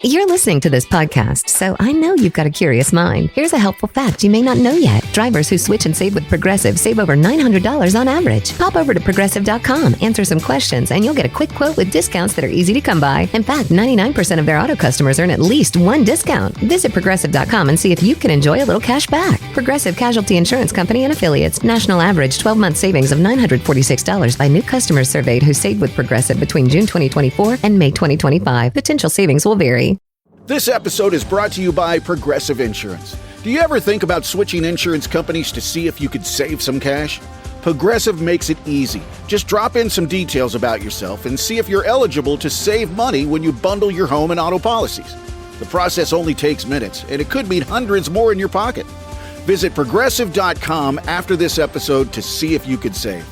You're listening to this podcast, so I know you've got a curious mind. Here's a helpful fact you may not know yet. Drivers who switch and save with Progressive save over $900 on average. Pop over to Progressive.com, answer some questions, and you'll get a quick quote with discounts that are easy to come by. In fact, 99% of their auto customers earn at least one discount. Visit Progressive.com and see if you can enjoy a little cash back. Progressive Casualty Insurance Company and Affiliates. National average 12-month savings of $946 by new customers surveyed who saved with Progressive between June 2024 and May 2025. Potential savings will vary. This episode is brought to you by Progressive Insurance. Do you ever think about switching insurance companies to see if you could save some cash? Progressive makes it easy. Just drop in some details about yourself and see if you're eligible to save money when you bundle your home and auto policies. The process only takes minutes, and it could mean hundreds more in your pocket. Visit Progressive.com after this episode to see if you could save.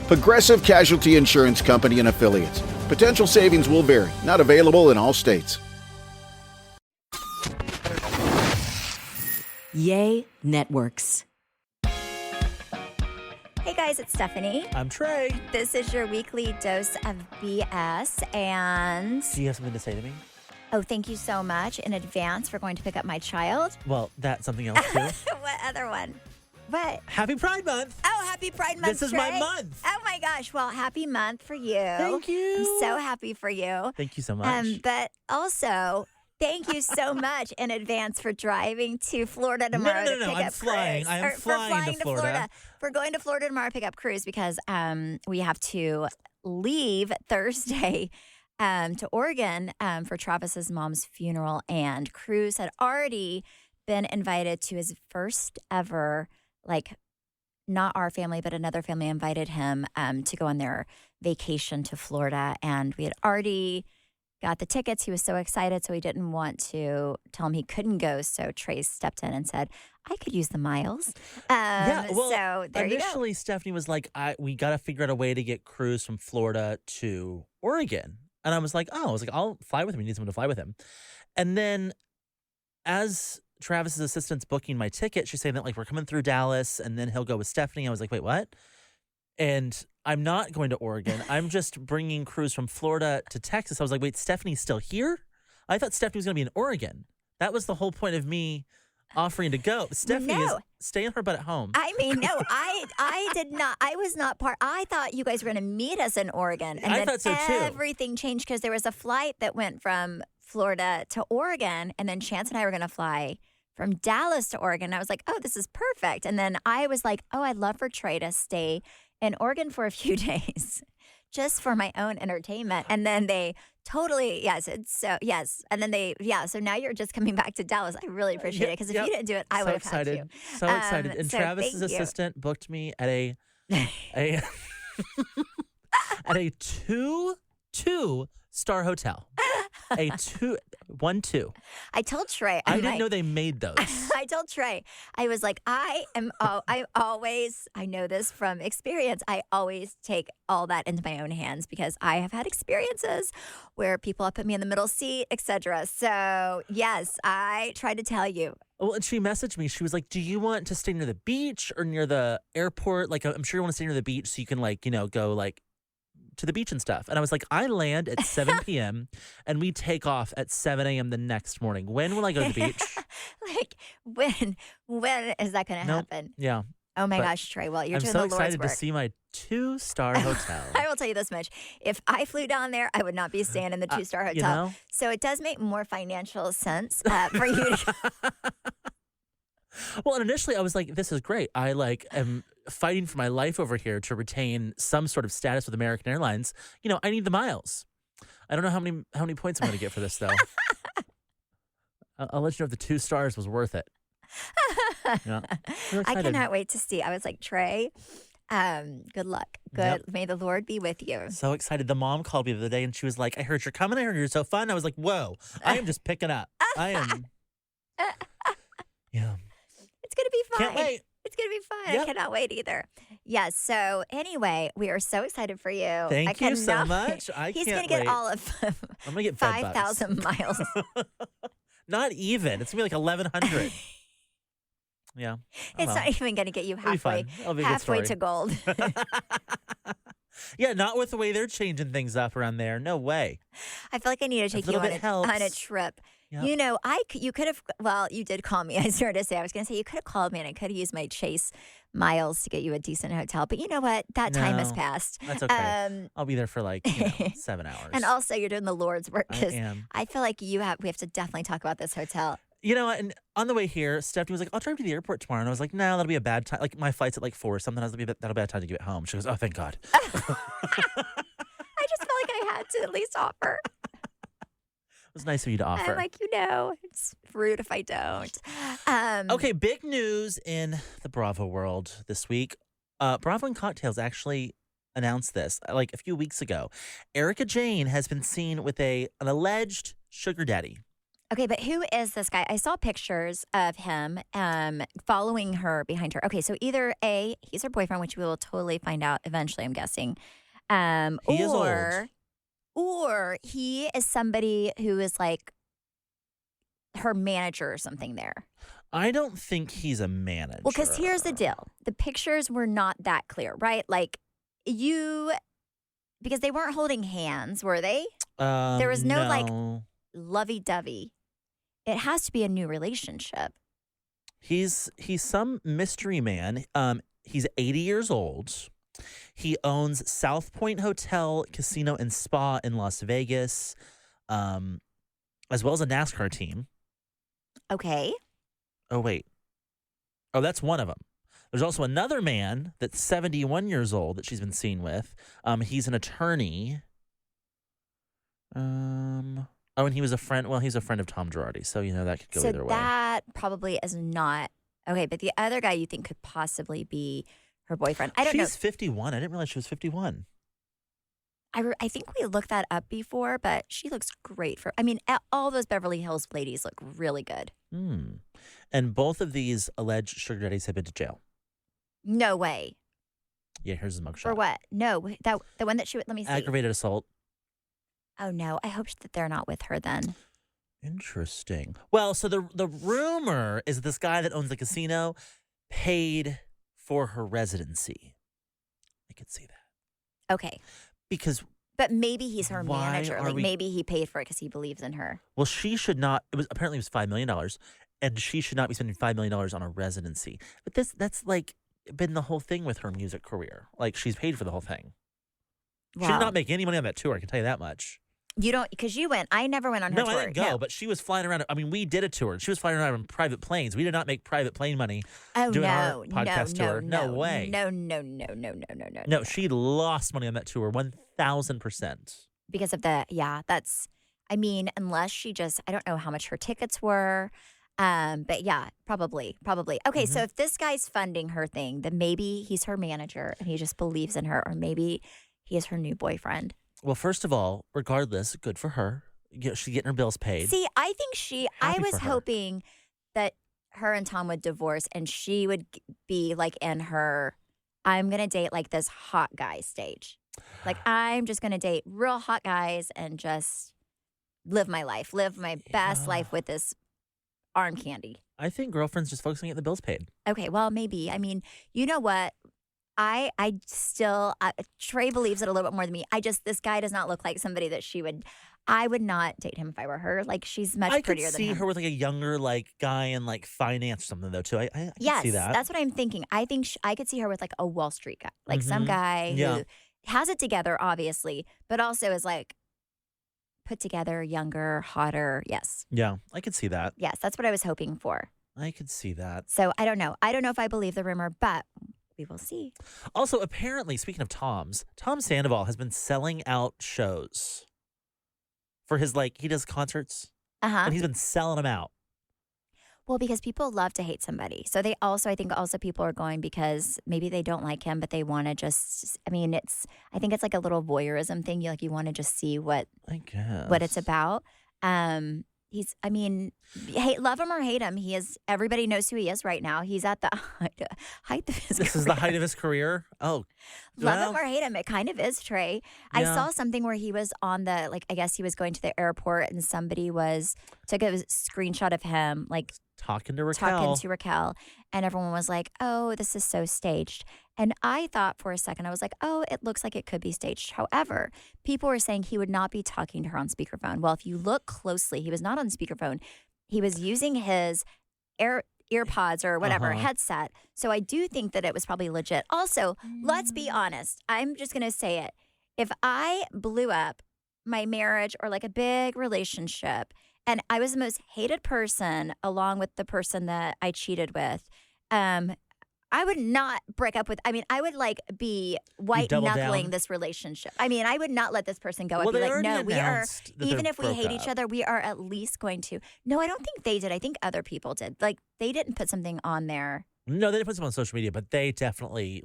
Progressive Casualty Insurance Company and Affiliates. Potential savings will vary. Not available in all states. Yay Networks. Hey guys, it's Stephanie. I'm Trey. This is your weekly dose of BS, and... Do you have something to say to me? Oh, thank you so much in advance for going to pick up my child. Well, that's something else too. What other one? What? Happy Pride Month. Oh, happy Pride Month, This is Trey. my month. Oh my gosh. Well, happy month for you. Thank you. I'm so happy for you. Thank you so much. But also... Thank you so much in advance for driving to Florida tomorrow to pick up flying. Cruz. I am flying to Florida. We're going to Florida tomorrow to pick up Cruz because we have to leave Thursday to Oregon for Travis's mom's funeral. And Cruz had already been invited to his first ever, not our family, but another family invited him to go on their vacation to Florida. And we had already got the tickets. He was so excited, so he didn't want to tell him he couldn't go. So Trey stepped in and said, I could use the miles. So there you go. Initially, Stephanie was like, we got to figure out a way to get Cruz from Florida to Oregon. And I was like, I'll fly with him. He needs someone to fly with him. And then as Travis's assistant's booking my ticket, she's saying that we're coming through Dallas and then he'll go with Stephanie. I was like, wait, what? And I'm not going to Oregon. I'm just bringing Cruz from Florida to Texas. I was like, wait, Stephanie's still here? I thought Stephanie was going to be in Oregon. That was the whole point of me offering to go. Stephanie is staying her butt at home. I mean, no, I did not. I was not part. I thought you guys were going to meet us in Oregon. And I then thought so too. Everything changed because there was a flight that went from Florida to Oregon. And then Chance and I were going to fly from Dallas to Oregon. I was like, oh, this is perfect. And then I was like, oh, I'd love for Trey to stay in Oregon for a few days just for my own entertainment. And then they totally, And then so now you're just coming back to Dallas. I really appreciate it because if you didn't do it, I would have had to. So excited. And Travis's assistant booked me at a at a two-star hotel. A 1-2. I told Trey. I didn't know they made those. I told Trey. I was like, I know this from experience. I always take all that into my own hands because I have had experiences where people have put me in the middle seat, etc. So yes, I tried to tell you. Well, and she messaged me. She was like, do you want to stay near the beach or near the airport? I'm sure you want to stay near the beach so you can go to the beach and stuff. And I was like, I land at 7 p.m. and we take off at 7 a.m. the next morning. When will I go to the beach? When is that going to happen? Yeah. Oh my gosh, Trey. Well, you're doing the Lord's work. I'm so excited to see my 2-star hotel. I will tell you this much. If I flew down there, I would not be staying in the 2-star hotel. So it does make more financial sense for you to Well, and initially I was like, this is great. I am fighting for my life over here to retain some sort of status with American Airlines. I need the miles. I don't know how many points I'm going to get for this though. I'll let you know if the 2 stars was worth it. I cannot wait to see. I was like, Trey, good luck. Good. Yep. May the Lord be with you. So excited. The mom called me the other day and she was like, I heard you're coming. I heard you're so fun. I was like, whoa, I am just picking up. I am. Yeah. It's going to be fun. Can't wait. It's going to be fun. Yep. I cannot wait either. Yes. So anyway, we are so excited for you. Thank you so much. He's going to get all of I'm gonna get 5,000 miles. Not even. It's going to be 1,100. Yeah. It's not even going to get you halfway to gold. Yeah, not with the way they're changing things up around there. No way. I feel like I need to take you on a trip Yep. You know, you could have, well, you did call me. I started to say, I was going to say, you could have called me and I could have used my Chase miles to get you a decent hotel. But you know what? That time has No, passed. That's okay. I'll be there for 7 hours. And also, you're doing the Lord's work I because am. I feel like we have to definitely talk about this hotel. You know, and on the way here, Stephanie was like, I'll drive to the airport tomorrow. And I was like, no, that'll be a bad time. Like, my flight's at 4 or something. That'll be a bad time to get home. She goes, oh, thank God. I just felt like I had to at least offer. It was nice of you to offer. I'm like, it's rude if I don't. Okay, big news in the Bravo world this week. Bravo and Cocktails actually announced this like a few weeks ago. Erika Jayne has been seen with an alleged sugar daddy. Okay, but who is this guy? I saw pictures of him following her behind her. Okay, so either A, he's her boyfriend, which we will totally find out eventually, I'm guessing. He is old. Or he is somebody who is like her manager or something there. I don't think he's a manager. Well, because here's the deal. The pictures were not that clear, right? Like because they weren't holding hands, were they? There was no like lovey-dovey. It has to be a new relationship. He's some mystery man. He's 80 years old. He owns South Point Hotel, Casino, and Spa in Las Vegas, as well as a NASCAR team. Okay. Oh, wait. Oh, that's one of them. There's also another man that's 71 years old that she's been seen with. He's an attorney. Oh, and he was a friend. Well, he's a friend of Tom Girardi, so that could go either way. So that probably is not okay. But the other guy you think could possibly be her boyfriend. I don't know. She's 51. I didn't realize she was 51. I think we looked that up before, but she looks great all those Beverly Hills ladies look really good. And both of these alleged sugar daddies have been to jail. No way. Yeah, here's his mugshot. For what? No, the one that she let me see. Aggravated assault. Oh no, I hope that they're not with her then. Interesting. Well, so the rumor is that this guy that owns the casino paid for her residency. I could see that. Okay. Because but maybe he's her manager. Like maybe he paid for it because he believes in her. Well, she should not. Apparently it was $5 million, and she should not be spending $5 million on a residency. But that's like been the whole thing with her music career. Like she's paid for the whole thing. Wow. She did not make any money on that tour. I can tell you that much. You don't, because you went. I never went on her tour. No, I didn't go, but she was flying around. I mean, we did a tour. She was flying around on private planes. We did not make private plane money doing our podcast tour. No way. No. No, she lost money on that tour, 1,000%. Because of unless she just, I don't know how much her tickets were. But yeah, probably. Okay, so if this guy's funding her thing, then maybe he's her manager and he just believes in her, or maybe he is her new boyfriend. Well, first of all, regardless, good for her. She's getting her bills paid. See, I think I was hoping that her and Tom would divorce and she would be like in her, I'm going to date like this hot guy stage. Like, I'm just going to date real hot guys and just live my best life with this arm candy. I think girlfriend's just focusing on getting the bills paid. Okay, well, maybe. I mean, you know what? I still, Trey believes it a little bit more than me. This guy does not look like somebody that I would not date him if I were her. Like, she's much prettier than him. I could see her with like a younger guy in like finance or something though too. I can see that. That's what I'm thinking. I think I could see her with like a Wall Street guy. Like some guy who has it together, obviously, but also is like put together, younger, hotter. Yes. Yeah, I could see that. Yes, that's what I was hoping for. I could see that. So I don't know. I don't know if I believe the rumor, but we will see. Also, apparently, speaking of Tom Sandoval has been selling out shows for his, he does concerts. And he's been selling them out. Well, because people love to hate somebody. So I think people are going because maybe they don't like him, but they want to just, I think it's like a little voyeurism thing. You want to just see what it's about. Love him or hate him, everybody knows who he is right now. He's at the height of his career. This is the height of his career? Oh. Love him or hate him, it kind of is, Trey. Yeah. I saw something where he was on I guess he was going to the airport and somebody took a screenshot of him, talking to Raquel. talking to Raquel, and everyone was like, "Oh, this is so staged." And I thought for a second, I was like, "Oh, it looks like it could be staged." However, people were saying he would not be talking to her on speakerphone. Well, if you look closely, he was not on speakerphone. He was using his earpods or whatever headset. So I do think that it was probably legit. Also, let's be honest. I'm just going to say it. If I blew up my marriage or like a big relationship and I was the most hated person along with the person that I cheated with, I would not break up with, I would like be white knuckling this relationship. I would not let this person go. I'd be like, no, we are, even if we hate each other, we are at least going to. No, I don't think they did. I think other people did. Like, they didn't put something on there. No, they didn't put something on social media, but they definitely,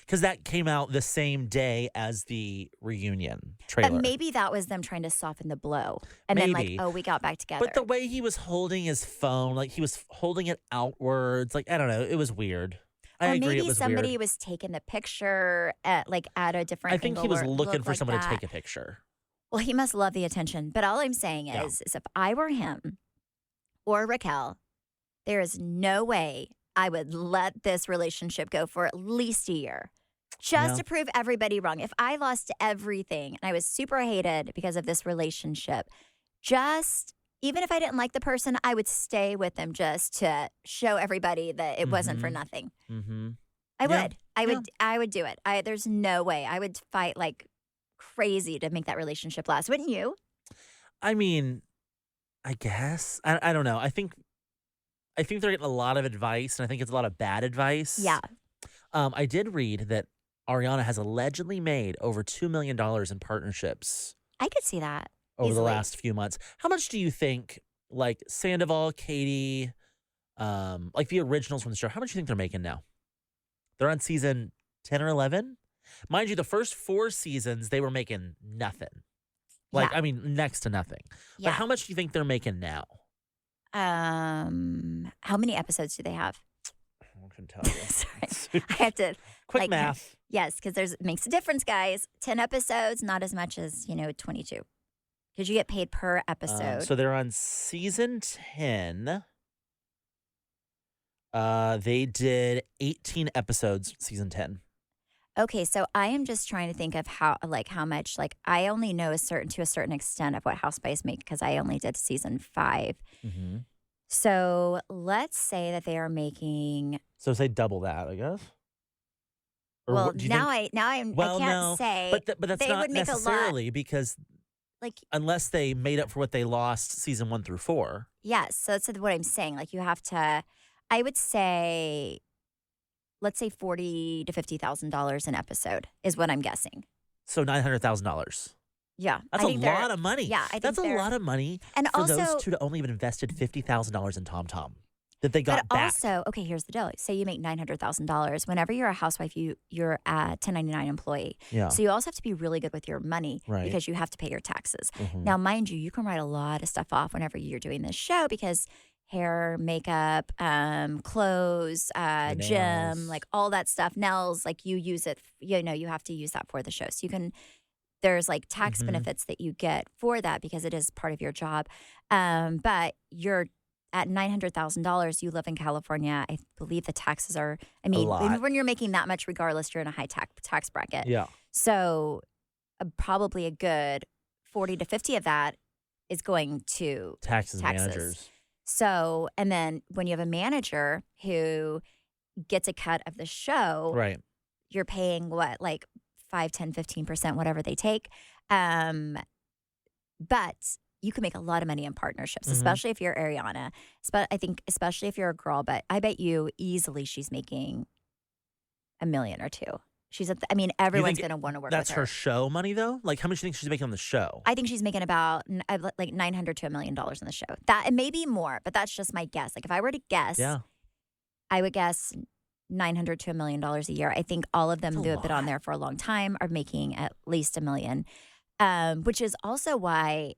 because that came out the same day as the reunion trailer. But maybe that was them trying to soften the blow. And then we got back together. But the way he was holding his phone, he was holding it outwards. I don't know. It was weird. I agree, maybe somebody was taking the picture at a different angle. I think he was looking for someone to take a picture. Well, he must love the attention. But all I'm saying is if I were him or Raquel, there is no way I would let this relationship go for at least a year. Just to prove everybody wrong. If I lost everything and I was super hated because of this relationship, even if I didn't like the person, I would stay with them just to show everybody that it wasn't for nothing. Mm-hmm. I would do it. There's no way. I would fight like crazy to make that relationship last. Wouldn't you? I guess. I don't know. I think they're getting a lot of advice, and I think it's a lot of bad advice. Yeah. I did read that Ariana has allegedly made over $2 million in partnerships. I could see that. Over the last few months. How much do you think, Sandoval, Katie, the originals from the show, how much do you think they're making now? They're on season 10 or 11? Mind you, the first 4 seasons, they were making nothing. Next to nothing. Yeah. But how much do you think they're making now? How many episodes do they have? I can tell you. Sorry. I have to. Quick math. Yes, because it makes a difference, guys. 10 episodes, not as much as, 22. Because you get paid per episode. So they're on season 10. They did 18 episodes, season 10. Okay, so I am just trying to think of how much. I only know to a certain extent of what Housewives make because I only did season 5. Mm-hmm. So let's say that they are making. So say double that, I guess. Or well, what, do you now think? I can't say. But that's they not would make necessarily a lot. Because unless they made up for what they lost season 1 through 4. Yes, so that's what I'm saying. You have to. I would say, let's say $40,000 to $50,000 an episode is what I'm guessing. So $900,000. Yeah, that's a lot of money. Yeah, that's a lot of money. And for also, those two to only have invested $50,000 in TomTom that they got but back. Also, okay, here's the deal. Say you make $900,000. Whenever you're a housewife, you're a 1099 employee. Yeah. So you also have to be really good with your money because you have to pay your taxes. Mm-hmm. Now, mind you can write a lot of stuff off whenever you're doing this show because hair, makeup, clothes, gym, all that stuff. Nails, you use it. You have to use that for the show. So you can. There's tax benefits that you get for that because it is part of your job. But you're at $900,000. You live in California. I believe the taxes are. When you're making that much, regardless, you're in a high tax bracket. Yeah. So probably a good 40 to 50 of that is going to taxes. Managers. So, and then when you have a manager who gets a cut of the show, right? You're paying what, 5, 10, 15%, whatever they take. But you can make a lot of money in partnerships, especially if you're Ariana. I think especially if you're a girl, but I bet you easily she's making $1 million or $2 million. She's everyone's going to want to work with her. That's her show money, though? How much do you think she's making on the show? I think she's making about $900,000 to $1 million on the show. That, and maybe more, but that's just my guess. If I were to guess, I would guess $900,000 to $1 million a year. I think all of them who have been on there for a long time are making at least $1 million, which is also why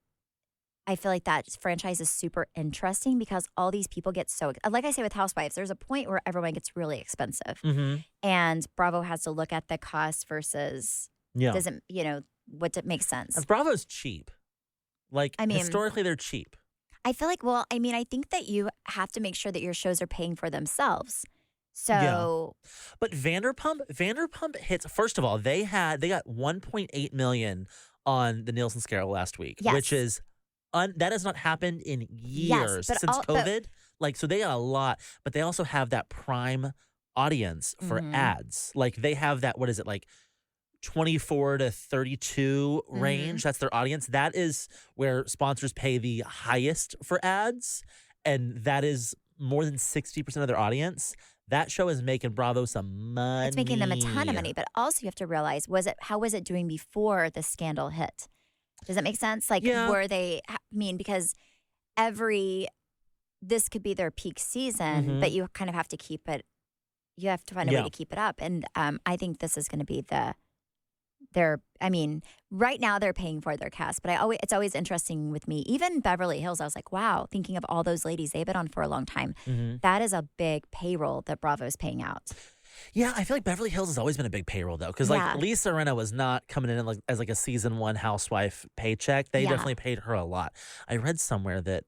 I feel like that franchise is super interesting because all these people get so, like I say with Housewives, there's a point where everyone gets really expensive. Mm-hmm. And Bravo has to look at the cost versus doesn't, what makes sense. And Bravo's cheap. Historically, they're cheap. I feel like, well, I mean, I think that you have to make sure that your shows are paying for themselves. Yeah. So, But Vanderpump hits. First of all, they got 1.8 million on the Nielsen scale last week, Yes. which is that has not happened in years but since COVID. Like, so they got a lot, but they also have that prime audience for ads. Like, they have that. What is it, like 24 to 32 range? That's their audience. That is where sponsors pay the highest for ads, and that is more than 60% of their audience. That show is making Bravo some money. it's making them a ton of money. But also, you have to realize, how was it doing before the scandal hit? Does that make sense? Like, Yeah. were they, I mean, because this could be their peak season, but you kind of have to keep it, you have to find a way to keep it up. And I think this is going to be right now they're paying for their cast, but it's always interesting with me. Even Beverly Hills, I was like, wow, thinking of all those ladies they've been on for a long time. That is a big payroll that Bravo's paying out. Yeah, I feel like Beverly Hills has always been a big payroll though, because like Lisa Rinna was not coming in as like a season 1 housewife paycheck. They definitely paid her a lot. I read somewhere that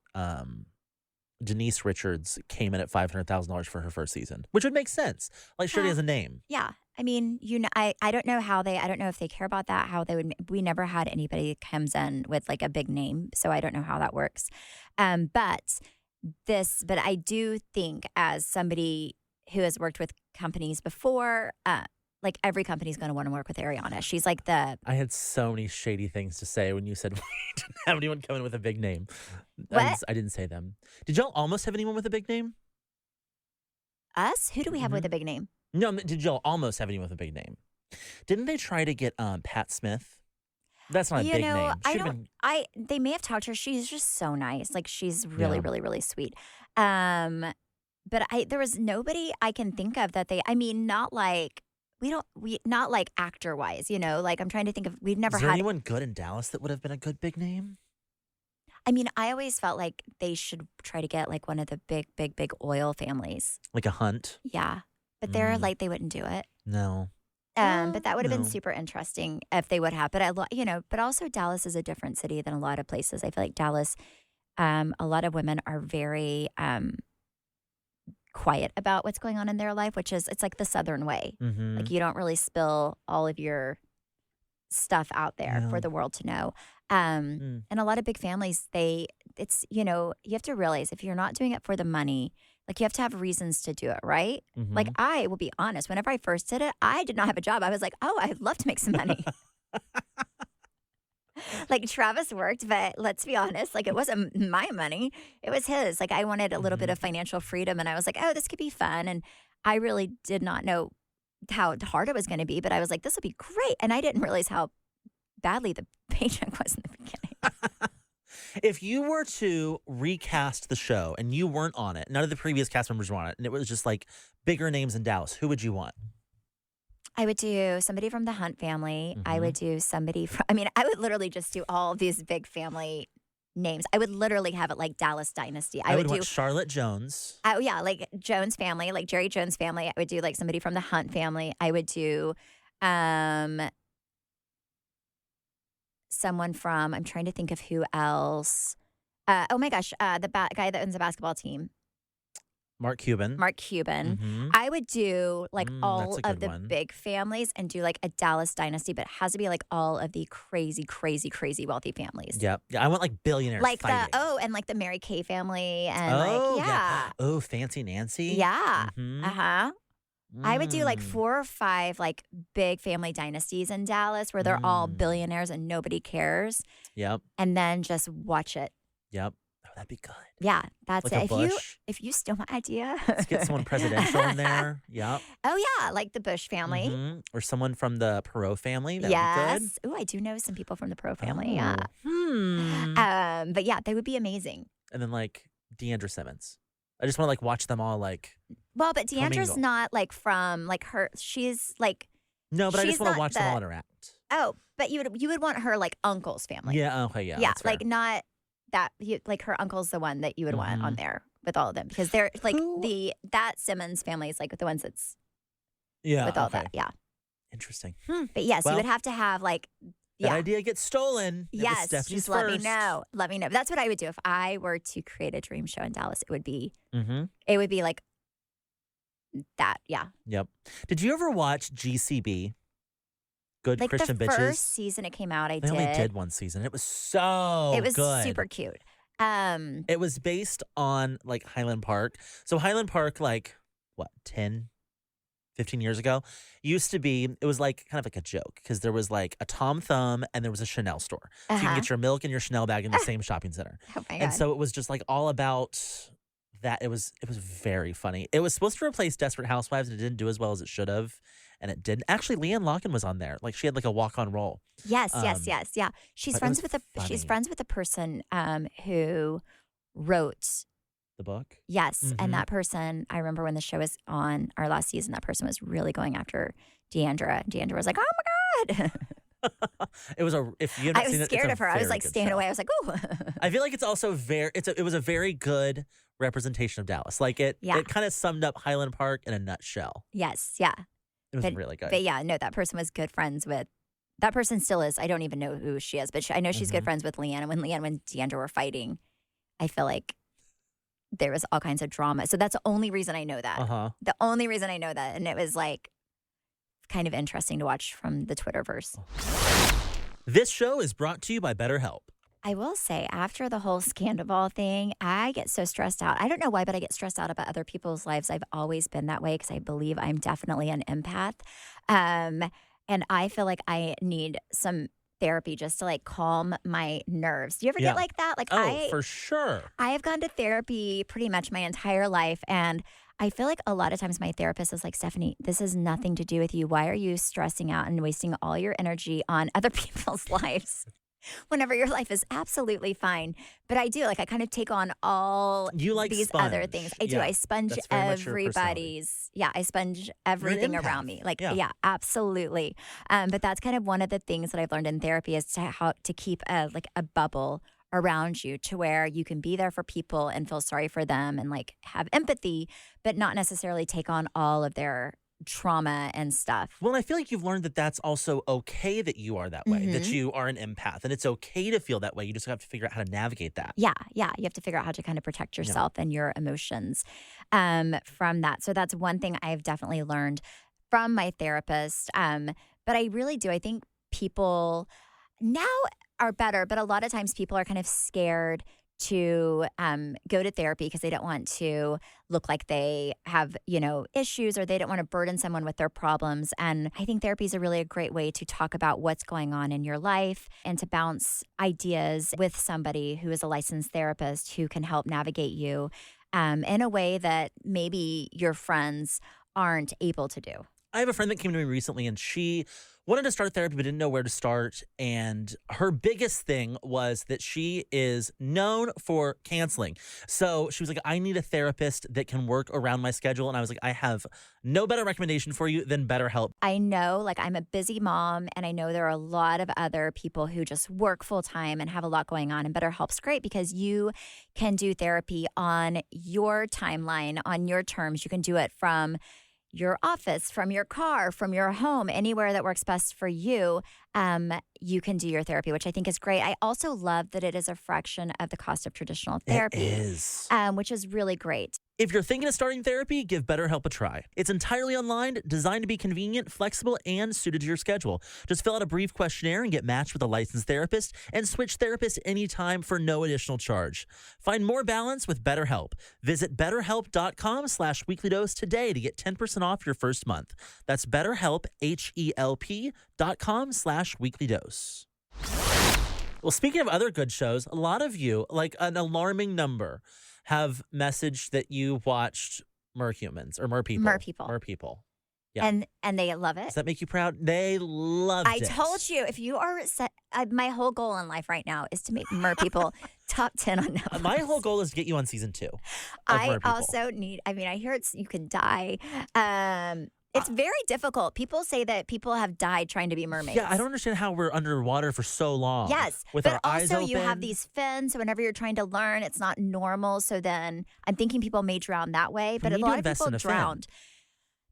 Denise Richards came in at $500,000 for her first season, which would make sense. Like, she already has a name. Yeah. I mean, I don't know I don't know if they care about that, how they would, we never had anybody that comes in with like a big name. So I don't know how that works. But I do think, as somebody who has worked with companies before, like every company's going to want to work with Ariana. She's like I had so many shady things to say when you said we didn't have anyone coming with a big name. What? I didn't say them. Did y'all almost have anyone with a big name? Us? Who do we have with a big name? No, did y'all almost have anyone with a big name? Didn't they try to get Pat Smith? That's not a big name. They may have talked to her. She's just so nice. Like, she's really, really, really sweet. But there was nobody I can think of that not like not like actor wise, like I'm trying to think of, we've never had. Is there had anyone good in Dallas that would have been a good big name? I mean, I always felt like they should try to get like one of the big oil families. Like a Hunt? Yeah. But they're like, they wouldn't do it. No. But that would have been super interesting if they would have. But but also Dallas is a different city than a lot of places. I feel like Dallas, a lot of women are very quiet about what's going on in their life, it's like the Southern way. Like, you don't really spill all of your stuff out there for the world to know. And a lot of big families, you have to realize, if you're not doing it for the money, like, you have to have reasons to do it, right? Like, I will be honest, whenever I first did it, I did not have a job. I was like, oh, I'd love to make some money. Like, Travis worked, but let's be honest, like, it wasn't my money. It was his. Like, I wanted a little bit of financial freedom, and I was like, oh, this could be fun. And I really did not know how hard it was going to be, but I was like, this will be great. And I didn't realize how badly the paycheck was in the beginning. If you were to recast the show and you weren't on it, none of the previous cast members were on it, and it was just like bigger names in Dallas, who would you want? I would do somebody from the Hunt family. I would do somebody from, I would literally just do all of these big family names. I would literally have it like Dallas Dynasty. I would want Charlotte Jones. Yeah, like Jones family, like Jerry Jones family. I would do like somebody from the Hunt family. I would do someone from, I'm trying to think of who else. Oh my gosh, the guy that owns the basketball team. Mark Cuban. I would do like all of the one. Big families and do like a Dallas Dynasty, but it has to be like all of the crazy, crazy, crazy wealthy families. Yep. Yeah, I want like billionaires like fighting. and like the Mary Kay family and Oh, Fancy Nancy. Yeah. I would do like 4 or 5 like big family dynasties in Dallas where they're all billionaires and nobody cares. Yep. And then just watch it. Yep. Oh, that'd be good. Yeah, that's like it. If you steal my idea, let's get someone presidential in there. Yep. Oh yeah, like the Bush family, or someone from the Perot family. That'd be good. Ooh, I do know some people from the Perot family. Yeah. But yeah, they would be amazing. And then like Deandra Simmons. I just want to like watch them all like. Well, but Deandra's not like from like her. She's like. No, but I just want to watch them all interact. Oh, but you would want her like uncle's family. Yeah. Okay. Yeah. Yeah, like not. Like her uncle's the one that you would want on there with all of them because they're like that Simmons family is like the ones that's with all that. Yeah. Interesting. But yes, you would have to have like that idea gets stolen. Yes, Stephanie's just let me first. know. Let me know. That's what I would do if I were to create a dream show in Dallas. It would be like that. Yeah. Yep. Did you ever watch GCB? Good Like Christian the Bitches? first season it came out, I They did. only did one season. It was so It was good. super cute. It was based on like Highland Park. So Highland Park, like, what, 10, 15 years ago, used to be, it was like kind of like a joke because there was like a Tom Thumb and there was a Chanel store. So you can get your milk and your Chanel bag in the same shopping center. Oh my God. And so it was just like all about that. It was very funny. It was supposed to replace Desperate Housewives and it didn't do as well as it should have. And it didn't. Actually, Leanne Locken was on there. Like she had like a walk-on role. Yes. Yeah. She's but it friends was with funny. she's friends with the person who wrote. The book? Yes. And that person, I remember when the show was on our last season, that person was really going after Deandra. Deandra was like, oh my God. It was if you haven't I seen was it, scared it's a of her. I was very like good staying show. away. I was like, oh. I feel like it's also it was a very good representation of Dallas. Like it kind of summed up Highland Park in a nutshell. Yes. Yeah. It was really good. But yeah, no, that person was good friends with, that person still is. I don't even know who she is, but I know she's good friends with Leanne. And when Leanne and Deandra were fighting, I feel like there was all kinds of drama. So that's the only reason I know that. The only reason I know that. And it was like kind of interesting to watch from the Twitterverse. This show is brought to you by BetterHelp. I will say, after the whole Sandoval thing, I get so stressed out. I don't know why, but I get stressed out about other people's lives. I've always been that way because I believe I'm definitely an empath. And I feel like I need some therapy just to like calm my nerves. Do you ever get like that? Like for sure. I have gone to therapy pretty much my entire life, and I feel like a lot of times my therapist is like, Stephanie, this has nothing to do with you. Why are you stressing out and wasting all your energy on other people's lives whenever your life is absolutely fine? But I do, like, I kind of take on all these other things. I do. I sponge everybody's. Yeah, I sponge everything around me. Like, yeah absolutely. But that's kind of one of the things that I've learned in therapy is how to keep a bubble around you to where you can be there for people and feel sorry for them and like have empathy, but not necessarily take on all of their trauma and stuff. Well, I feel like you've learned that that's also okay that you are that way, that you are an empath, and it's okay to feel that way. You just have to figure out how to navigate that. Yeah. You have to figure out how to kind of protect yourself and your emotions from that. So that's one thing I've definitely learned from my therapist. But I really do. I think people now are better, but a lot of times people are kind of scared to go to therapy because they don't want to look like they have, issues, or they don't want to burden someone with their problems. And I think therapy is a great way to talk about what's going on in your life and to bounce ideas with somebody who is a licensed therapist who can help navigate you in a way that maybe your friends aren't able to do. I have a friend that came to me recently, and she wanted to start therapy but didn't know where to start. And her biggest thing was that she is known for canceling. So she was like, I need a therapist that can work around my schedule. And I was like, I have no better recommendation for you than BetterHelp. I know, like, I'm a busy mom, and I know there are a lot of other people who just work full time and have a lot going on. And BetterHelp's great because you can do therapy on your timeline, on your terms. You can do it from your office, from your car, from your home, anywhere that works best for you. You can do your therapy, which I think is great. I also love that it is a fraction of the cost of traditional therapy. It is. Which is really great. If you're thinking of starting therapy, give BetterHelp a try. It's entirely online, designed to be convenient, flexible, and suited to your schedule. Just fill out a brief questionnaire and get matched with a licensed therapist, and switch therapists anytime for no additional charge. Find more balance with BetterHelp. Visit BetterHelp.com/weeklydose today to get 10% off your first month. That's BetterHelp, HELP.com/weeklydose. Well, speaking of other good shows, a lot of you, like an alarming number, have messaged that you watched Merhumans or Merpeople. Merpeople. Yeah. And they love it. Does that make you proud? They loved it. I told you, if you are my whole goal in life right now is to make Merpeople top 10 on Netflix. My whole goal is to get you on season 2. I also need, I hear you can die. It's very difficult. People say that people have died trying to be mermaids. Yeah, I don't understand how we're underwater for so long. Yes, with our eyes open. You have these fins, so whenever you're trying to learn, it's not normal. So then I'm thinking people may drown that way, but a lot of people drowned.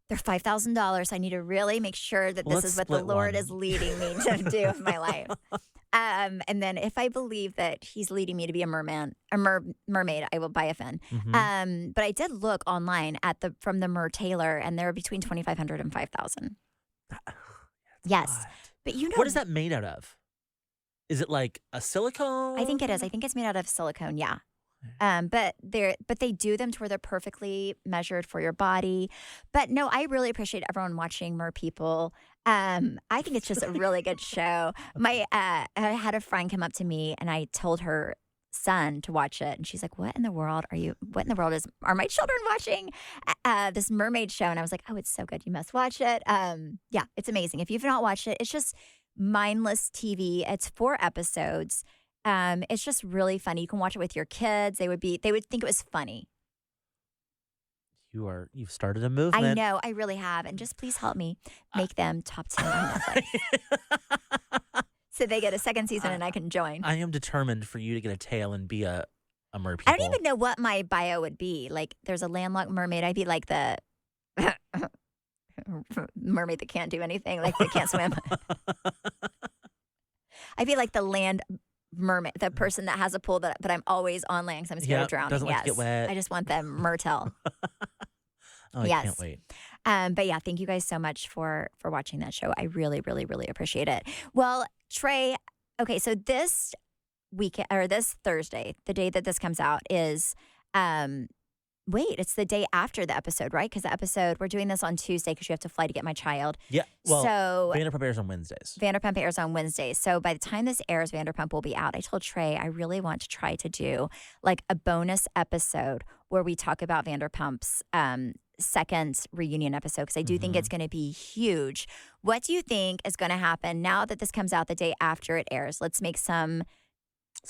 They're $5,000. I need to really make sure that Well, this let's is what the split Lord one. is leading me to do with my life. And then if I believe that He's leading me to be a mermaid, I will buy a fin. Mhm. But I did look online at from the Mer Taylor, and they're between $2,500 and $5,000. Yes, What? but you know What is that made out of? Is it like a silicone? I think it is. I think it's made out of silicone. Yeah. But they do them to where they're perfectly measured for your body. But no, I really appreciate everyone watching Mer People. I think it's just a really good show. I had a friend come up to me and I told her son to watch it, and she's like, what in the world are my children watching this mermaid show? And I was like, oh, it's so good, you must watch it. Yeah, it's amazing. If you've not watched it, it's just mindless TV. It's 4 episodes. It's just really funny. You can watch it with your kids. They would think it was funny. You've started a movement. I know, I really have. And just please help me make them top 10 on Netflix. So they get a second season and I can join. I am determined for you to get a tail and be a Mer People. I don't even know what my bio would be. Like, there's a landlocked mermaid. I'd be like the mermaid that can't do anything, like they can't swim. I'd be like the land mermaid, the person that has a pool but I'm always on land because I'm scared of drowning. Doesn't like to get wet. I just want them Myrtle. I Yes. can't wait. But yeah, thank you guys so much for watching that show. I really, really, really appreciate it. Well, Trey, okay, so this weekend or this Thursday, the day that this comes out is it's the day after the episode, right? Because the episode, we're doing this on Tuesday because you have to fly to get my child. Yeah. Well, so Vanderpump airs on Wednesdays. Vanderpump airs on Wednesdays. So by the time this airs, Vanderpump will be out. I told Trey I really want to try to do like a bonus episode where we talk about Vanderpump's second reunion episode because I do think it's going to be huge. What do you think is going to happen now that this comes out the day after it airs? Let's make some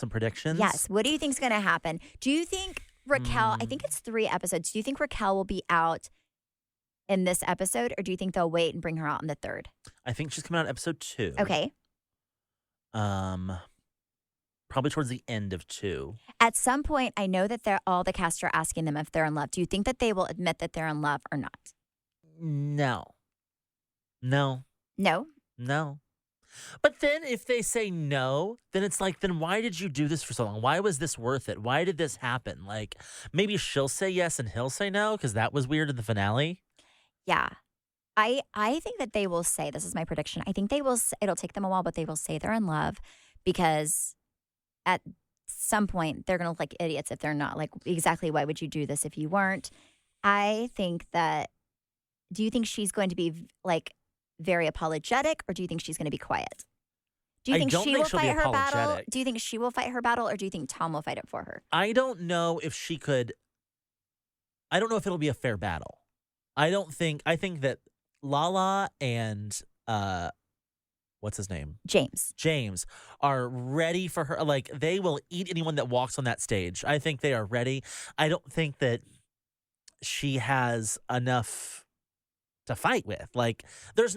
predictions. Yes. What do you think is going to happen? Do you think Raquel, I think it's 3 episodes. Do you think Raquel will be out in this episode or do you think they'll wait and bring her out in the 3rd? I think she's coming out in episode 2. Okay. Probably towards the end of 2. At some point, I know that all the cast are asking them if they're in love. Do you think that they will admit that they're in love or not? No. No? But then if they say no, then it's like, then why did you do this for so long? Why was this worth it? Why did this happen? Like, maybe she'll say yes and he'll say no because that was weird in the finale. Yeah. I think that they will say, this is my prediction, I think they will, it'll take them a while, but they will say they're in love because at some point they're going to look like idiots if they're not. Like, exactly why would you do this if you weren't? I think that, do you think she's going to be like very apologetic or do you think she's going to be quiet? Do you think she will fight her battle? Do you think she will fight her battle or do you think Tom will fight it for her? I don't know if she could. I don't know if it'll be a fair battle. I think that Lala and what's his name? James are ready for her. Like, they will eat anyone that walks on that stage. I think they are ready. I don't think that she has enough to fight with. Like, there's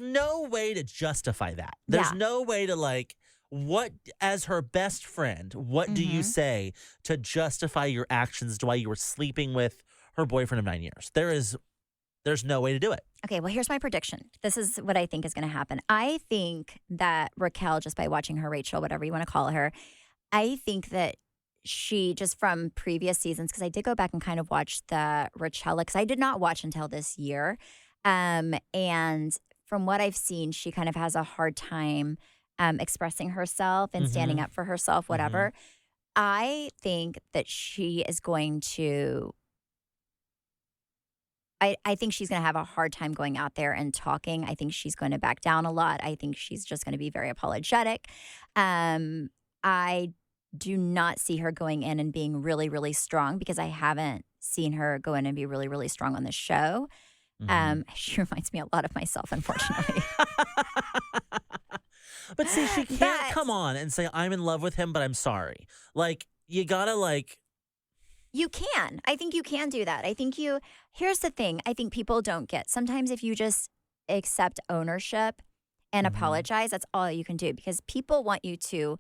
no way to justify that. There's no way to, like, what, as her best friend, what do you say to justify your actions while you were sleeping with her boyfriend of 9 years? There's no way to do it. Okay, well, here's my prediction. This is what I think is going to happen. I think that Raquel, just by watching her, Rachel, whatever you want to call her, I think that she, just from previous seasons, because I did go back and kind of watch the Rachella, because I did not watch until this year. And from what I've seen, she kind of has a hard time expressing herself and standing up for herself, whatever. I think that she is going to... I think she's going to have a hard time going out there and talking. I think she's going to back down a lot. I think she's just going to be very apologetic. I do not see her going in and being really, really strong because I haven't seen her go in and be really, really strong on the show. She reminds me a lot of myself, unfortunately. But see, she can't come on and say, I'm in love with him, but I'm sorry. Like, you gotta, like... You can. I think you can do that. Here's the thing. I think people don't get. Sometimes if you just accept ownership and apologize, that's all you can do because people want you to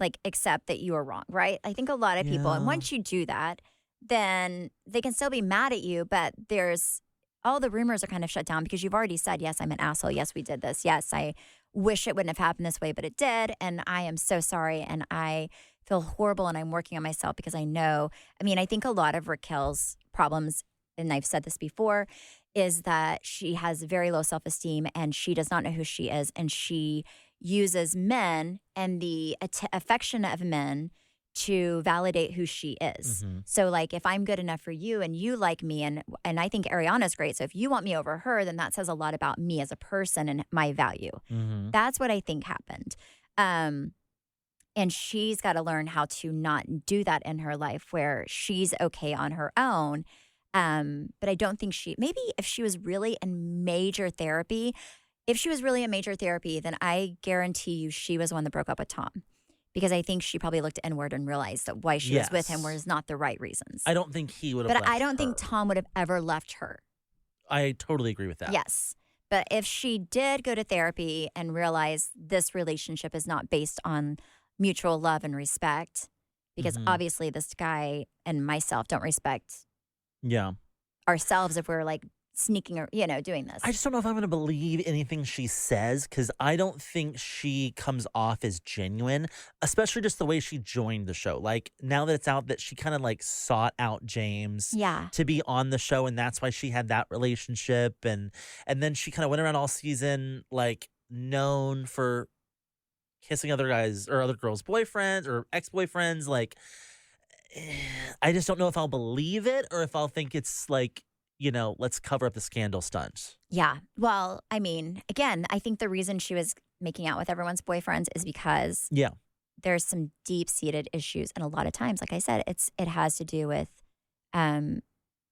like accept that you are wrong, right? I think a lot of people, and once you do that, then they can still be mad at you, but there's all the rumors are kind of shut down because you've already said, yes, I'm an asshole. Yes, we did this. Yes, I wish it wouldn't have happened this way, but it did. And I am so sorry. And I feel horrible and I'm working on myself because I know, I think a lot of Raquel's problems, and I've said this before, is that she has very low self-esteem and she does not know who she is. And she uses men and the affection of men to validate who she is. Mm-hmm. So like if I'm good enough for you and you like me and I think Ariana's great. So if you want me over her, then that says a lot about me as a person and my value. Mm-hmm. That's what I think happened. And she's got to learn how to not do that in her life where she's okay on her own. But I don't think maybe if she was really in major therapy, then I guarantee you she was the one that broke up with Tom. Because I think she probably looked inward and realized that why she was with him was not the right reasons. I don't think he would have. But I don't think Tom would have ever left her. I totally agree with that. Yes. But if she did go to therapy and realize this relationship is not based on mutual love and respect, because obviously this guy and myself don't respect ourselves if we're like sneaking or, doing this. I just don't know if I'm going to believe anything she says because I don't think she comes off as genuine, especially just the way she joined the show. Like now that it's out that she kind of like sought out James to be on the show, and that's why she had that relationship. And then she kind of went around all season like known for kissing other guys or other girls' boyfriends or ex-boyfriends. Like I just don't know if I'll believe it or if I'll think it's like, let's cover up the scandal stunt. Yeah. Well, again, I think the reason she was making out with everyone's boyfriends is because there's some deep-seated issues. And a lot of times, like I said, it has to do with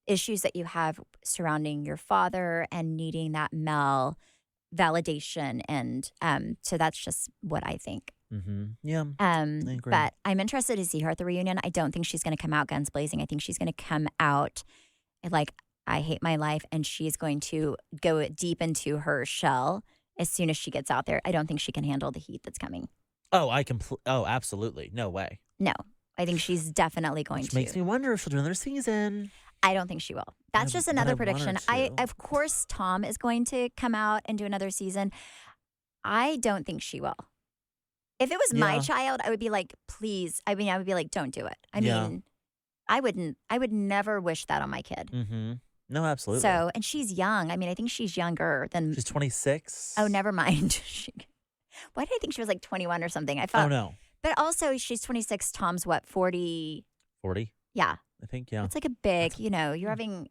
issues that you have surrounding your father and needing that male validation. And so that's just what I think. Mm-hmm. Yeah. I agree. But I'm interested to see her at the reunion. I don't think she's going to come out guns blazing. I think she's going to come out like, I hate my life, and she's going to go deep into her shell as soon as she gets out there. I don't think she can handle the heat that's coming. Oh, absolutely. No way. No, I think she's definitely going to. Which makes me wonder if she'll do another season. I don't think she will. That's just another prediction. Of course, Tom is going to come out and do another season. I don't think she will. If it was my child, I would be like, please. I would be like, don't do it. I would never wish that on my kid. Mm-hmm. No, absolutely. So, and she's young. I think she's younger than. She's 26. Oh, never mind. Why did I think she was like 21 or something? I thought. Oh, no. But also, she's 26. Tom's what, 40? 40? Yeah. I think, yeah. It's like a big, you're having.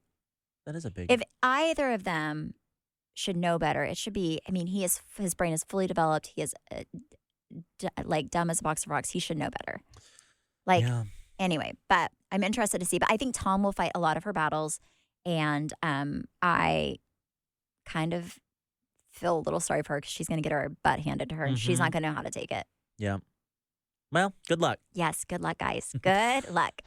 That is a big. If either of them should know better, it should be, his brain is fully developed. He is like dumb as a box of rocks. He should know better. Anyway, but I'm interested to see. But I think Tom will fight a lot of her battles. And I kind of feel a little sorry for her because she's going to get her butt handed to her and she's not going to know how to take it. Yeah. Well, good luck. Yes, good luck, guys. Good luck.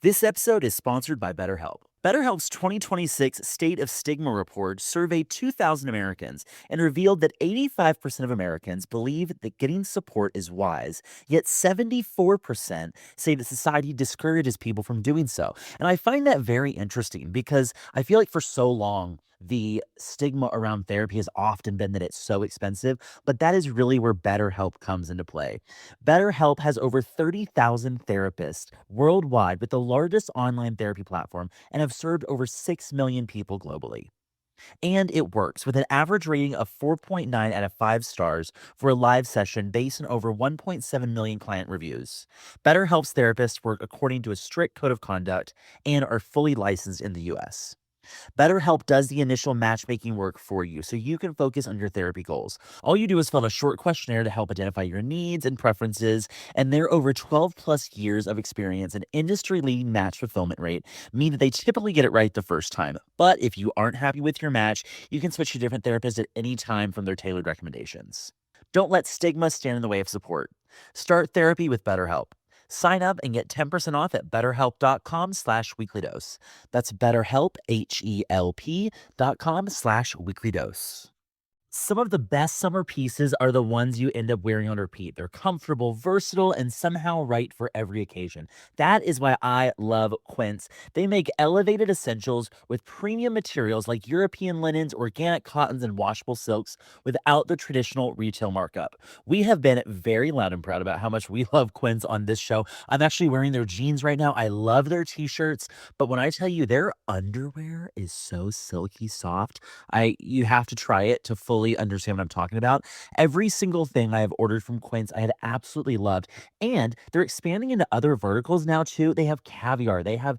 This episode is sponsored by BetterHelp. BetterHelp's 2026 State of Stigma report surveyed 2,000 Americans and revealed that 85% of Americans believe that getting support is wise, yet 74% say that society discourages people from doing so. And I find that very interesting because I feel like for so long, the stigma around therapy has often been that it's so expensive, but that is really where BetterHelp comes into play. BetterHelp has over 30,000 therapists worldwide with the largest online therapy platform and have served over 6 million people globally. And it works with an average rating of 4.9 out of 5 stars for a live session based on over 1.7 million client reviews. BetterHelp's therapists work according to a strict code of conduct and are fully licensed in the US. BetterHelp does the initial matchmaking work for you so you can focus on your therapy goals. All you do is fill out a short questionnaire to help identify your needs and preferences, and their over 12 plus years of experience and industry-leading match fulfillment rate mean that they typically get it right the first time. But if you aren't happy with your match, you can switch to different therapists at any time from their tailored recommendations. Don't let stigma stand in the way of support. Start therapy with BetterHelp. Sign up and get 10% off at betterhelp.com/weeklydose. That's betterhelp, HELP.com/weeklydose. Some of the best summer pieces are the ones you end up wearing on repeat. They're comfortable, versatile, and somehow right for every occasion. That is why I love Quince. They make elevated essentials with premium materials like European linens, organic cottons, and washable silks without the traditional retail markup. We have been very loud and proud about how much we love Quince on this show. I'm actually wearing their jeans right now. I love their t-shirts, but when I tell you their underwear is so silky soft, you have to try it to fully understand what I'm talking about. Every single thing I have ordered from Quince, I had absolutely loved. And they're expanding into other verticals now too. They have caviar, they have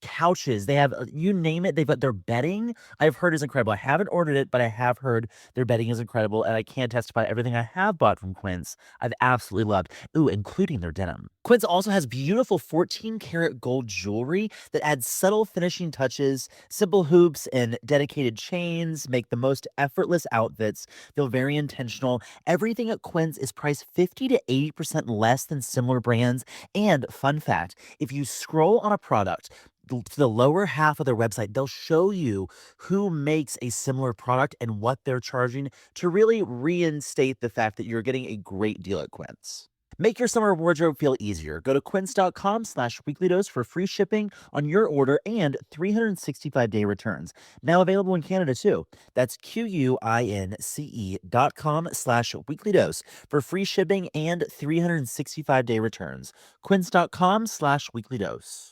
couches, they have you name it. They've got their bedding. I've heard is incredible. I haven't ordered it, but I have heard their bedding is incredible, and I can testify everything I have bought from Quince I've absolutely loved. Ooh, including their denim. Quince also has beautiful 14 karat gold jewelry that adds subtle finishing touches. Simple hoops and dedicated chains make the most effortless outfits feel very intentional. Everything at Quince is priced 50 to 80% less than similar brands. And fun fact, if you scroll on a product to the lower half of their website, they'll show you who makes a similar product and what they're charging to really reinstate the fact that you're getting a great deal at Quince. Make your summer wardrobe feel easier. Go to quince.com/weekly dose for free shipping on your order and 365-day returns. Now available in Canada too. That's QUINCE.com/weekly dose for free shipping and 365-day returns. Quince.com/weekly dose.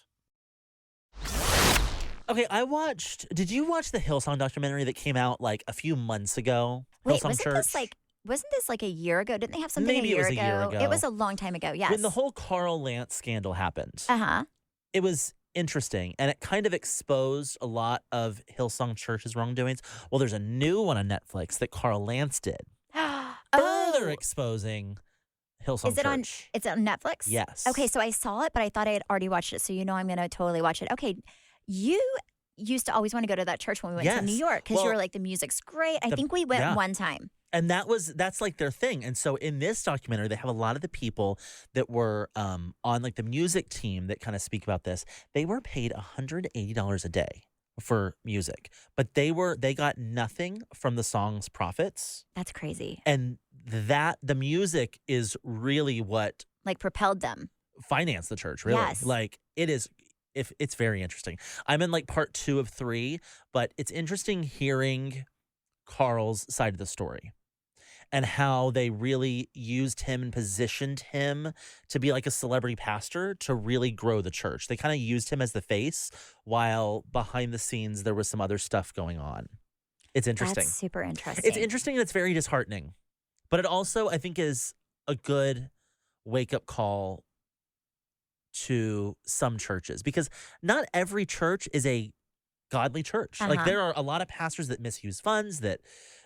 Okay, did you watch the Hillsong documentary that came out like a few months ago? Wait, Hillsong Church? wasn't this like a year ago? Didn't they have something Maybe a year it was ago? a year ago. It was a long time ago, yes. When the whole Carl Lance scandal happened, Uh-huh. it was interesting, and it kind of exposed a lot of Hillsong Church's wrongdoings. Well, there's a new one on Netflix that Carl Lance did, further exposing Hillsong Is it Church. it's on Netflix? Yes. Okay, so I saw it, but I thought I had already watched it, so I'm going to totally watch it. Okay, you used to always want to go to that church when we went to New Yes. York because you Well, were like, the music's great. I the- think we went yeah. one time. And that's like their thing. And so in this documentary, they have a lot of the people that were on like the music team that kind of speak about this. They were paid $180 a day for music, but they got nothing from the song's profits. That's crazy. And the music is really what Like propelled them. financed the church, really. Yes. Like it's very interesting. I'm in like part 2 of 3, but it's interesting hearing Carl's side of the story and how they really used him and positioned him to be like a celebrity pastor to really grow the church. They kind of used him as the face while behind the scenes there was some other stuff going on. It's interesting. That's super interesting. It's interesting and it's very disheartening. But it also, I think, is a good wake-up call to some churches because not every church is a godly church. Like Uh-huh. there are a lot of pastors that misuse funds that,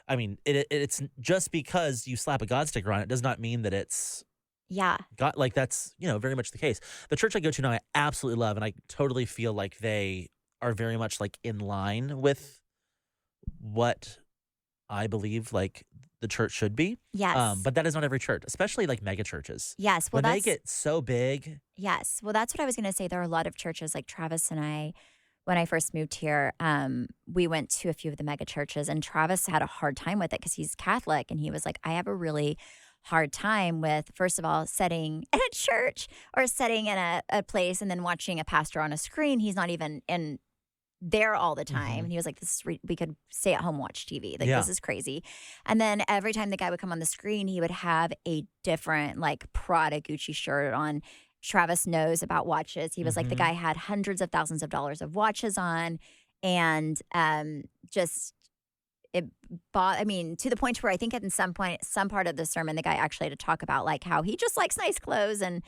I mean, it's just because you slap a God sticker on it does not mean that it's Yeah. God. Like that's, very much the case. The church I go to now, I absolutely love, and I totally feel like they are very much like in line with what I believe like the church should be. Yes. But that is not every church, especially like mega churches. Yes. Well, When they that's get so big, yes. Well, that's what I was going to say. There are a lot of churches like Travis and I. When I first moved here, we went to a few of the mega churches, and Travis had a hard time with it because he's Catholic, and he was like, "I have a really hard time with, first of all, sitting in a church or sitting in a place and then watching a pastor on a screen. He's not even in there all the time." Mhm. And he was like, "This is we could stay at home watch TV. Like Yeah. this is crazy." And then every time the guy would come on the screen, he would have a different like Prada Gucci shirt on. Travis knows about watches. He was like, the Mhm. guy had hundreds of thousands of dollars of watches on, and just it bought. I mean, to the point where I think at some part of the sermon, the guy actually had to talk about like how he just likes nice clothes and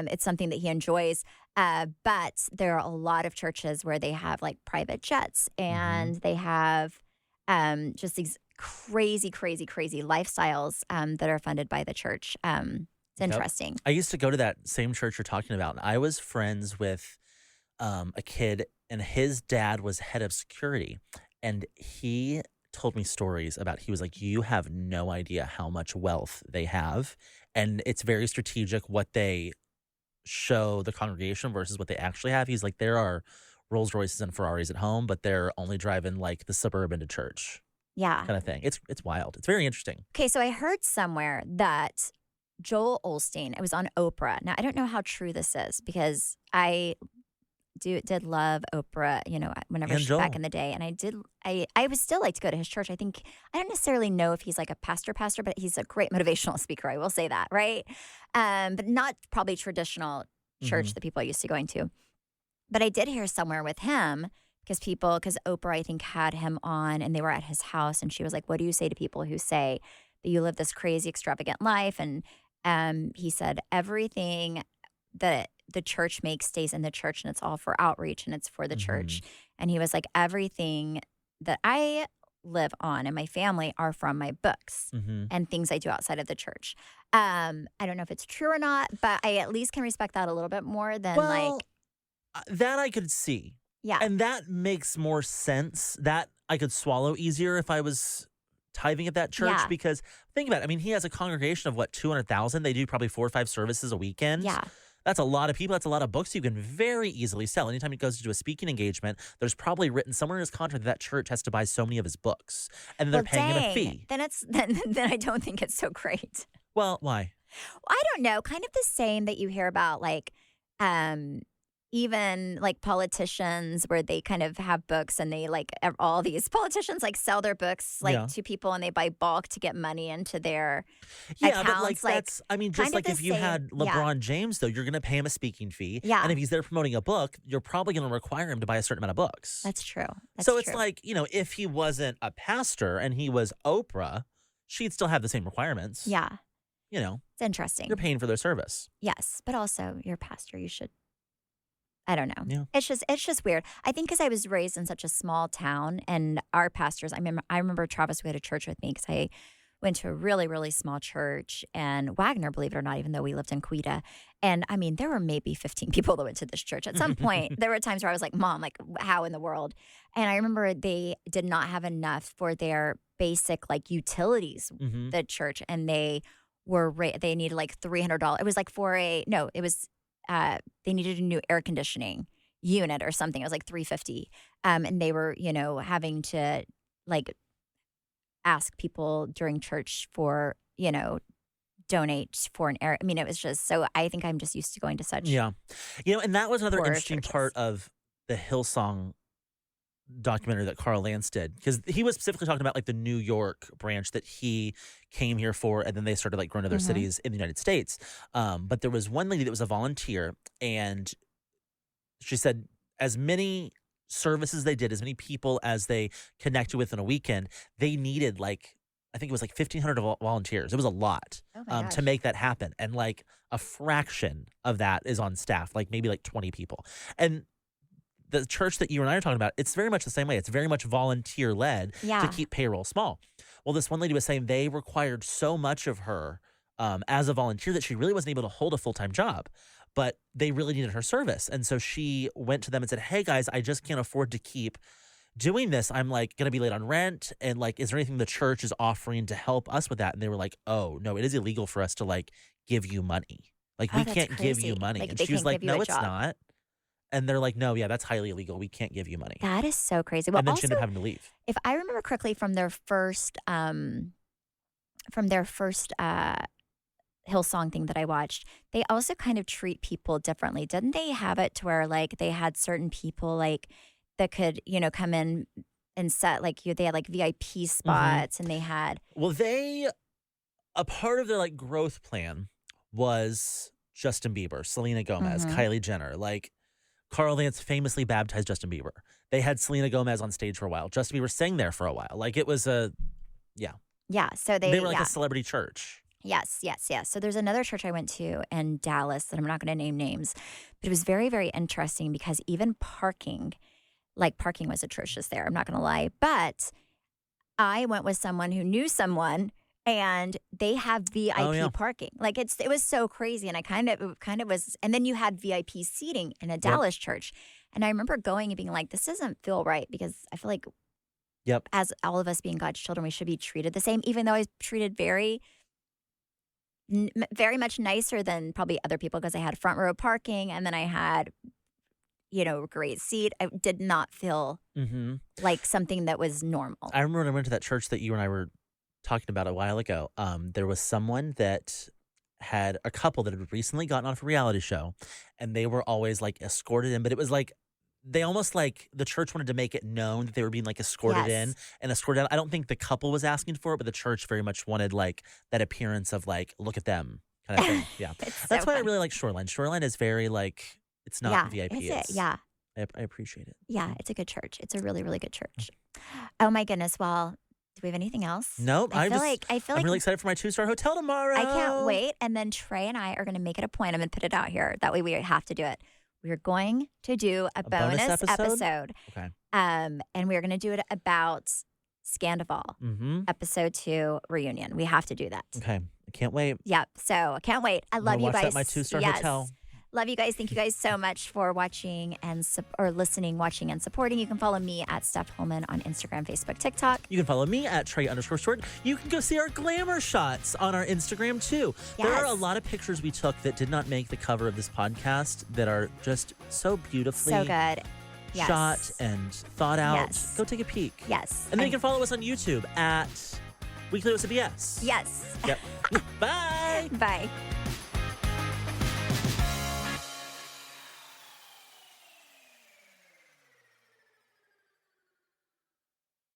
it's something that he enjoys. But there are a lot of churches where they have like private jets and they have just these crazy lifestyles that are funded by the church. It's Yep. interesting. I used to go to that same church you're talking about. And I was friends with a kid, and his dad was head of security. And he told me stories about, he was like, you have no idea how much wealth they have. And it's very strategic what they show the congregation versus what they actually have. He's like, there are Rolls Royces and Ferraris at home, but they're only driving like the Suburban to church. Yeah. kind of thing. It's wild. It's very interesting. Okay, so I heard somewhere that Joel Osteen, it was on Oprah. Now, I don't know how true this is because I did love Oprah, whenever And Joel. back in the day. And I would still like to go to his church. I don't necessarily know if he's like a pastor, but he's a great motivational speaker. I will say that, right? But not probably traditional church that people are used to going to. But I did hear somewhere with him because Oprah, I think, had him on and they were at his house. And she was like, what do you say to people who say that you live this crazy, extravagant life? And he said, everything that the church makes stays in the church and it's all for outreach and it's for the church. And he was like, everything that I live on and my family are from my books and things I do outside of the church. I don't know if it's true or not, but I at least can respect that a little bit more than that I could see. Yeah. And that makes more sense. That I could swallow easier if I was tithing at that church because think about it. I mean, he has a congregation of 200,000. They do probably 4 or 5 services a weekend. Yeah. That's a lot of people. That's a lot of books you can very easily sell. Anytime he goes to do a speaking engagement, there's probably written somewhere in his contract that church has to buy so many of his books, and they're paying him a fee. Then then I don't think it's so great. Well, why? I don't know. Kind of the same that you hear about even like politicians where they kind of have books and they all these politicians sell their books to people and they buy bulk to get money into their accounts. But that's, I mean, just like if you had LeBron James, though, you're going to pay him a speaking fee. Yeah. And if he's there promoting a book, you're probably going to require him to buy a certain amount of books. That's true. It's like, if he wasn't a pastor and he was Oprah, she'd still have the same requirements. Yeah. It's interesting. You're paying for their service. Yes. But also you're a pastor. You should. I don't know. Yeah. It's just weird. I think because I was raised in such a small town and our pastors, I remember Travis who had a church with me because I went to a really, really small church and Wagner, believe it or not, even though we lived in Quita. And I mean, there were maybe 15 people that went to this church. At some point, there were times where I was like, Mom, how in the world? And I remember they did not have enough for their basic utilities, the church. And they needed $300. It was they needed a new air conditioning unit or something. It was $350. And they were, having to ask people during church for, donate for an air. I mean, it was just, so I think I'm just used to going to such. Yeah. And that was another poor interesting churches. part of the Hillsong documentary that Carl Lance did, because he was specifically talking about the New York branch that he came here for, and then they started growing to other cities in the United States. But there was one lady that was a volunteer, and she said as many services they did, as many people as they connected with in a weekend, they needed I think it was 1,500 volunteers. It was a lot to make that happen, and a fraction of that is on staff, maybe 20 people. And the church that you and I are talking about, it's very much the same way. It's very much volunteer-led to keep payroll small. Well, this one lady was saying they required so much of her as a volunteer that she really wasn't able to hold a full-time job, but they really needed her service. And so she went to them and said, hey, guys, I just can't afford to keep doing this. I'm going to be late on rent. And is there anything the church is offering to help us with that? And they were like, oh, no, it is illegal for us to give you money. We can't give you money. And she was like, no, it's not. And they're like, no, yeah, that's highly illegal. We can't give you money. That is so crazy. Well, and then also, she ended up having to leave. If I remember correctly, from their first Hillsong thing that I watched, they also kind of treat people differently. Didn't they have it to where they had certain people that could, come in and set they had VIP spots and they had. Well, a part of their growth plan was Justin Bieber, Selena Gomez, Kylie Jenner, Carl Lance famously baptized Justin Bieber. They had Selena Gomez on stage for a while. Justin Bieber sang there for a while. It was Yeah, so they were a celebrity church. Yes. So there's another church I went to in Dallas that I'm not going to name names, but it was very, very interesting because even parking was atrocious there. I'm not going to lie. But I went with someone who knew someone, and they have VIP parking. It was so crazy, and it kind of was. And then you had VIP seating in a Dallas church, and I remember going and being like, "This doesn't feel right," because I feel like, as all of us being God's children, we should be treated the same. Even though I was treated very much nicer than probably other people because I had front row parking, and then I had, great seat. It did not feel like something that was normal. I remember when I went to that church that you and I were talking about a while ago. There was someone that had a couple that had recently gotten off a reality show, and they were always like escorted in, but it was like they almost like the church wanted to make it known that they were being like escorted in and escorted out. I don't think the couple was asking for it, but the church very much wanted like that appearance of like, look at them kind of thing. Yeah. That's why I really like Shoreline. Shoreline is very like, it's not VIP. Yeah. I appreciate it. Yeah, it's a good church. It's a really, really good church. Oh my goodness. Well, do we have anything else? Nope. I feel I'm really excited for my 2-star hotel tomorrow. I can't wait. And then Trey and I are going to make it a point. I'm going to put it out here. That way we have to do it. We're going to do a bonus episode. Okay. And we're going to do it about Sandoval, episode 2 reunion. We have to do that. Okay. I can't wait. Yep. So I can't wait. I love you guys. Watch that my 2-star hotel. Love you guys. Thank you guys so much for watching and listening, watching, and supporting. You can follow me at Steph Hollman on Instagram, Facebook, TikTok. You can follow me at Trey_Stewart. You can go see our glamour shots on our Instagram too. Yes. There are a lot of pictures we took that did not make the cover of this podcast that are just so beautifully good. Yes. Shot and thought out. Yes. Go take a peek. Yes. And then you can follow us on YouTube at Weekly with BS. Yes. Yep. Bye. Bye.